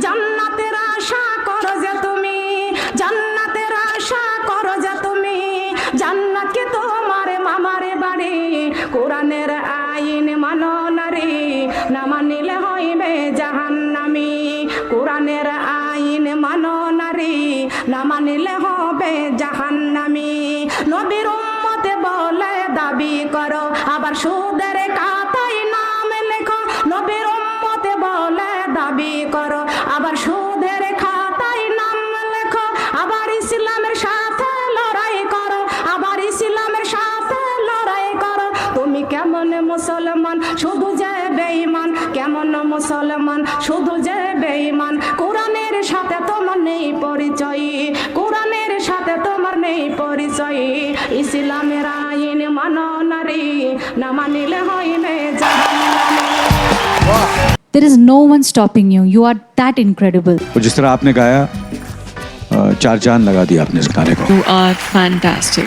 জান্নাতের আশা করো যে তুমি, জান্নাতের আশা করো যে তুমি, জান্নাত কি তোমার মামারে বাড়ি? কোরআনের আইন মানো নারী, না মানিলে হইবে জাহান্নামী। কোরআনের আইন মানো নারী, না মানিলে হবে জাহান্নামী। নবীর উম্মতে বলে দাবি করো, আবার সুদের খাতায় নাম লেখো। নবীর উম্মতে বলে দাবি করো, আবার সুদের খাতায় নাম লেখো। আবার ইসলামের সাথে লড়াই করো, আবার ইসলামের সাথে লড়াই করো। তুমি কেমন মুসলমান শুধু যে বেঈমান, কেমন মুসলমান শুধু যে বেঈমান। কোরআনের সাথে তোমার নেই পরিচয়, কোরআনের সাথে তোমার নেই পরিচয়। ইসলামের আইন মানো নারী, না মানিলে হইবে জাহান্নামী। There is no one stopping you. You are that incredible. और जिस तरह आपने गाया, चार चांद लगा दिया आपने इस गाने को। You are fantastic.